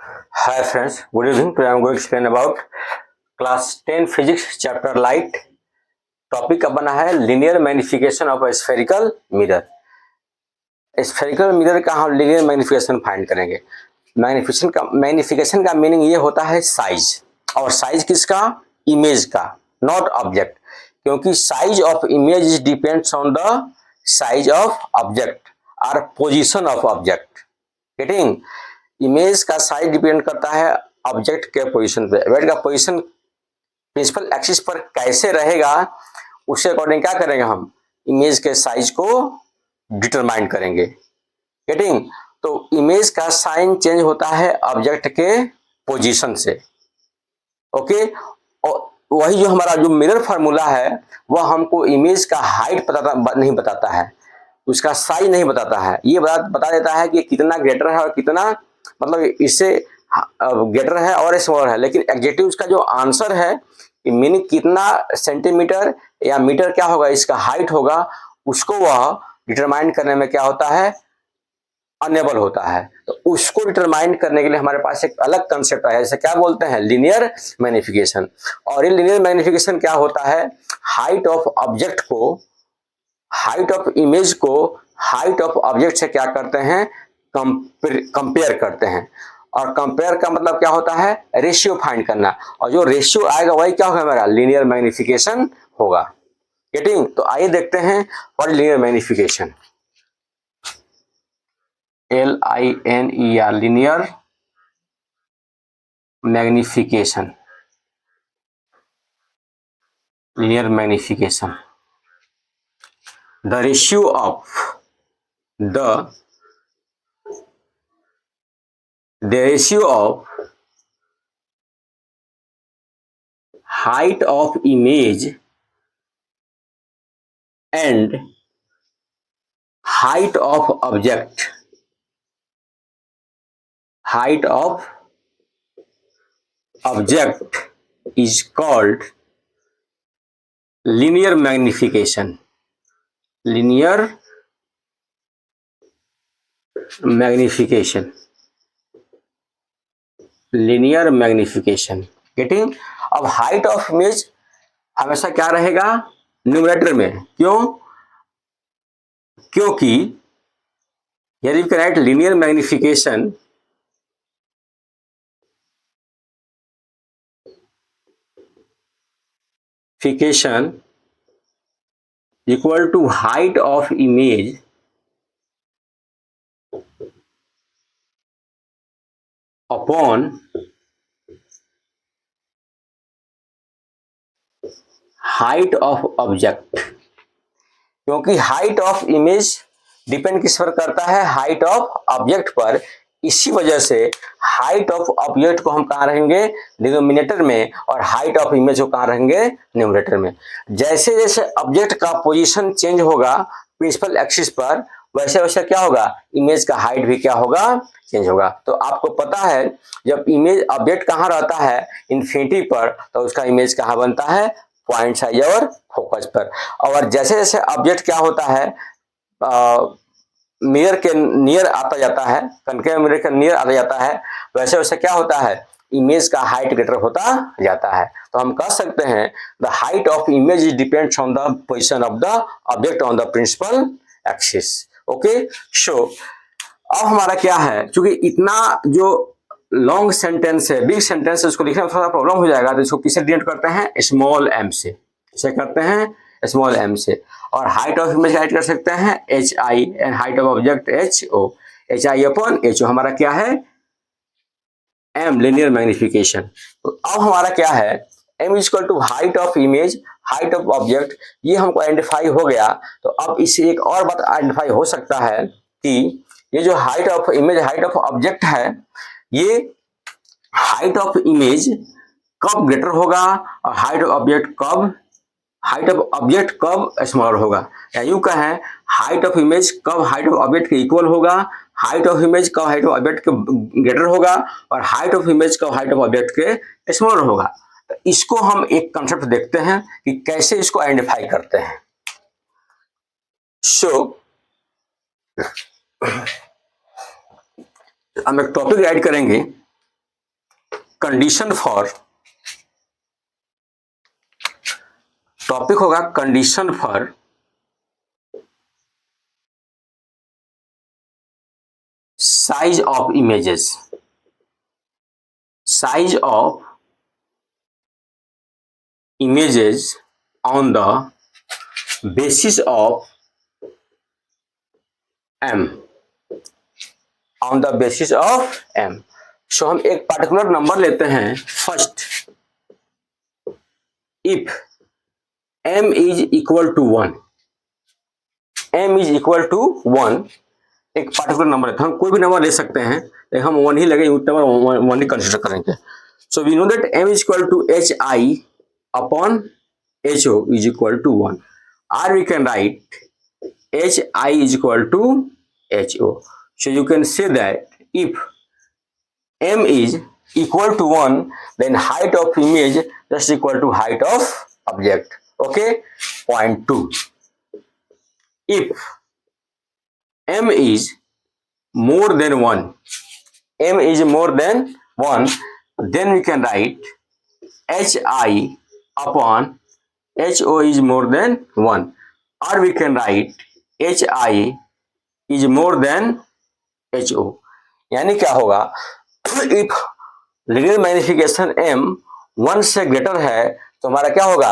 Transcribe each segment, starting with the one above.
Hi friends, good evening. Today I am going to explain about class 10 physics chapter light. Topic का बना है linear magnification of a spherical mirror. Spherical mirror का हम linear magnification find करेंगे. Magnification का meaning ये होता है साइज, और साइज किसका? इमेज का, नॉट ऑब्जेक्ट, क्योंकि size of image is depends on the size of object और position of object. Getting? Image का साइज डिपेंड करता है ऑब्जेक्ट के पोजीशन पे. ऑब्जेक्ट का पोजीशन प्रिंसिपल एक्सिस पर कैसे रहेगा, उसके अकॉर्डिंग क्या करेंगे, हम इमेज के साइज को डिटरमाइन करेंगे. गेटिंग? तो इमेज का साइन चेंज होता है ऑब्जेक्ट के पोजीशन से. ओके, और वही जो हमारा जो मिरर फार्मूला है वह हमको इमेज का हाइट नहीं बताता है, उसका साइज नहीं बताता है. ये बता देता है कि कितना ग्रेटर है और कितना, मतलब इससे ग्रेटर है और स्मॉलर है, लेकिन एग्जैक्टली उसका जो आंसर है कि मीनिंग कितना सेंटीमीटर या मीटर क्या होगा, इसका हाइट होगा, उसको वह डिटरमाइन करने में क्या होता है, अनेबल होता है. तो उसको डिटरमाइन करने के लिए हमारे पास एक अलग कंसेप्ट है, जैसे क्या बोलते हैं, लीनियर मैग्निफिकेशन. और ये लीनियर मैग्निफिकेशन क्या होता है, हाइट ऑफ ऑब्जेक्ट को, हाइट ऑफ इमेज को हाइट ऑफ ऑब्जेक्ट से क्या करते हैं, कंपेयर करते हैं. और कंपेयर का मतलब क्या होता है, रेशियो फाइंड करना, और जो रेशियो आएगा वही क्या होगा, हमारा लीनियर मैग्निफिकेशन होगा. गेटिंग? तो आइए देखते हैं what linear magnification. LINER, linear magnification. Linear magnification, the ratio of the ratio of height of image and height of object, height of object is called linear magnification. Linear magnification, linear magnification. Getting? अब height of image हमेशा क्या रहेगा, numerator में. क्यों? क्योंकि यदि you can write linear magnification equal to height of image upon height of object. क्योंकि height of image depend किस पर करता है, हाइट ऑफ ऑब्जेक्ट पर. इसी वजह से हाइट ऑफ ऑब्जेक्ट को हम कहाँ रहेंगे, डिनोमिनेटर में, और हाइट ऑफ इमेज को कहाँ रहेंगे, न्यूमरेटर में. जैसे जैसे ऑब्जेक्ट का पोजीशन चेंज होगा प्रिंसिपल एक्सिस पर, वैसे वैसे क्या होगा, इमेज का हाइट भी क्या होगा, चेंज होगा. तो आपको पता है जब इमेज ऑब्जेक्ट कहाँ रहता है, इन्फिनिटी पर, तो उसका इमेज कहाँ बनता है, पॉइंट साइज और फोकस पर. और जैसे जैसे ऑब्जेक्ट क्या होता है, मिरर के नियर आता जाता है, कनकेव मिरर के नियर आता जाता है, वैसे वैसे क्या होता है, इमेज का हाइट ग्रेटर होता जाता है. तो हम कह सकते हैं the height of image is depends on the position of the object on the principal axis. Okay, so अब हमारा क्या है, क्योंकि इतना जो लॉन्ग सेंटेंस है, बिग सेंटेंस है, उसको लिखने में थोड़ा प्रॉब्लम हो जाएगा, तो इसको किससे डिनोट करते हैं, स्मॉल एम से. इसे करते हैं स्मॉल एम से. और हाइट ऑफ इमेज हाइट कर सकते हैं HI, and height of object HO. HI upon HO हमारा क्या है, M, लिनियर मैग्निफिकेशन. तो अब हमारा क्या है, M is equal to height of image height of object. ये हमको आइडेंटिफाई हो गया. तो अब इससे एक और बात आइडेंटिफाई हो सकता है कि ये जो height of image height of object है, ये हाइट ऑफ इमेज कब ग्रेटर होगा और हाइट ऑफ ऑब्जेक्ट कब स्मॉलर होगा. या यूं कहें, हाइट ऑफ इमेज कब हाइट ऑफ ऑब्जेक्ट के इक्वल होगा, हाइट ऑफ इमेज कब हाइट ऑफ ऑब्जेक्ट के ग्रेटर होगा, और हाइट ऑफ इमेज कब हाइट ऑफ ऑब्जेक्ट के स्मॉलर होगा. तो इसको हम एक कंसेप्ट देखते हैं कि कैसे इसको आइडेंटिफाई करते हैं. सो हम एक टॉपिक ऐड करेंगे कंडीशन फॉर, टॉपिक होगा condition for size of images, size of images on the basis of m, on the basis of m. So हम एक पार्टिकुलर नंबर लेते हैं first, if m is equal to 1, m is equal to 1, एक particular number लेते हैं, हम कोई भी नंबर ले सकते हैं लेकिन हम 1 ही लगे, नंबर 1 ही कंसिडर करेंगे. So we know that m is equal to h i upon ho is equal to 1, or we can write hi is equal to ho. So you can say that if m is equal to 1, then height of image just equal to height of object. Okay, point 2. If m is more than 1, m is more than 1, then we can write hi upon ho is more than 1, or we can write hi is more than ho. यानी क्या होगा, if linear magnification m 1 से greater है तो हमारा क्या होगा,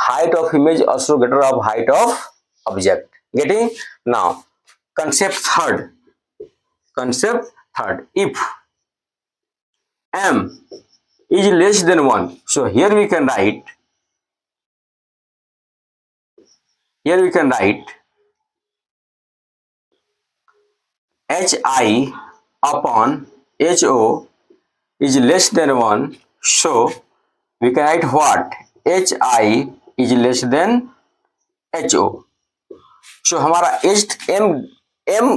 height of image also greater of height of object. Getting? Now concept third, if m is less than 1, so here we can write hi upon ho is less than 1, so we can write what, hi is less than ho. so हमारा m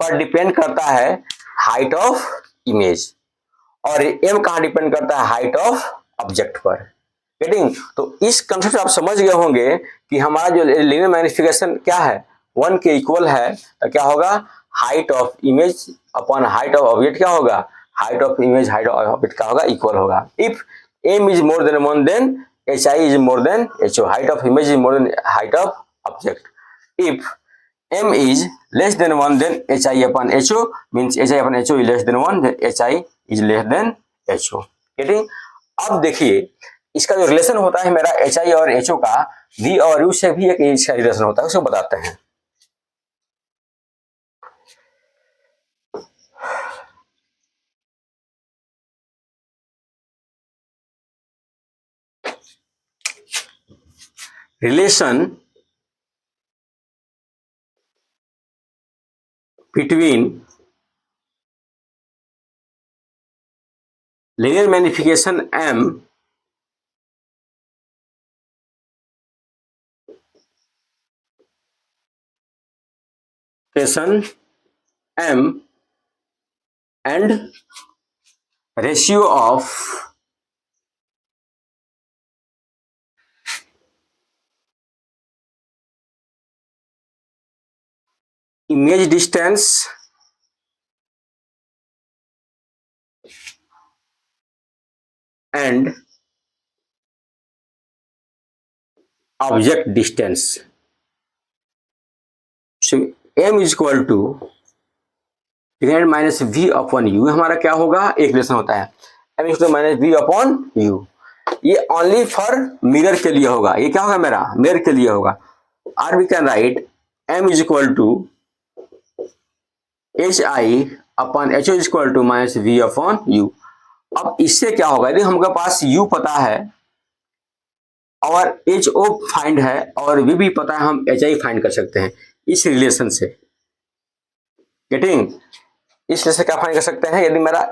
पर depend करता है height of image, और m कहाँ depend करता है, height of object पर. Getting? तो इस कंसेप्ट आप समझ गए होंगे कि हमारा जो लीनियर मैग्निफिकेशन क्या है, 1 के इक्वल है, तो क्या होगा, height of image upon height of object क्या होगा, height of image height of object क्या होगा, इक्वल होगा. If m is more than 1, then hi is more than ho, height of image is more than height of object. If m is less than 1, then hi upon ho means hi upon ho is less than 1, then hi is less than ho. Getting? अब देखिए इसका जो relation होता है मेरा hi और ho का, v और u से भी एक इसका रिलेशन होता है, उसको बताते हैं. Relation between linear magnification m and ratio of image distance and object distance. So m is equal to minus v upon u, हमारा क्या होगा, एक रिलेशन होता है m is minus v upon u. ये ओनली फॉर मिरर के लिए होगा, ये क्या होगा मेरा, मिरर के लिए होगा. और we can write m is equal to hi upon ho is equal to minus v upon u. अब इससे क्या होगा, यदि हमके पास u पता है और ho फाइंड है और v भी पता है, हम hi फाइंड कर सकते हैं इस रिलेशन से. गेटिंग? इस रिलेशन से क्या फाइंड कर सकते हैं, यदि मेरा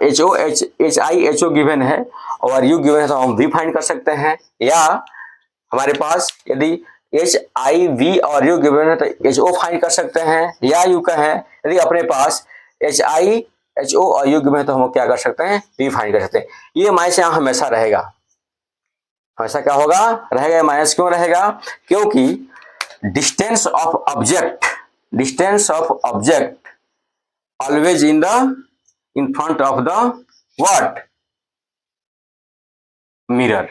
ho गिवन है और u गिवन है तो हम v फाइंड कर सकते हैं, या हमारे पास यदि hi v और u गिवन है तो ho फाइंड कर सकते हैं, या u का है यदि अपने पास hi ho और u गिवन है तो हम क्या कर सकते हैं, v फाइंड कर सकते हैं. ये माइनस यहाँ हमेशा रहेगा, हमेशा क्या होगा, रहेगा. माइनस क्यों रहेगा, क्योंकि distance of object always in front of the what, mirror,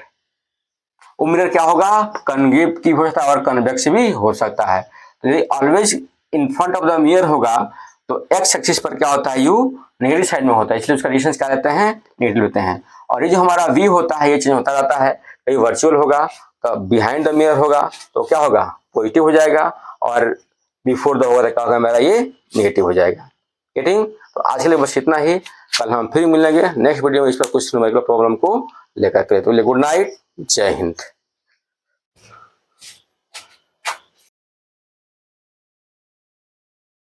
वो मिरर क्या होगा, कन्वेव भी हो सकता है और कन्वेक्स भी हो सकता है। तो यदि always in front of the mirror होगा तो एक्स एक्सिस पर क्या होता है, यू नेगेटिव साइड में होता है, इसलिए उसका डिस्टेंस क्या लेते हैं, नेगेटिव लेते हैं। और ये जो हमारा वी होता है ये चेंज होता रहता है, कहीं वर्चुअल होगा तो बिहाइंड द मिरर होगा तो क्या होगा, पॉजिटिव हो जाएगा, और बिफोर द होगा तो क्या होगा मेरा, ये नेगेटिव हो जाएगा। गेटिंग? तो आज के लिए बस इतना ही, कल हम फिर मिलेंगे नेक्स्ट वीडियो में इस पर कुछ न्यूमेरिकल प्रॉब्लम को लेकर के। तो गुड नाइट, जय हिंद।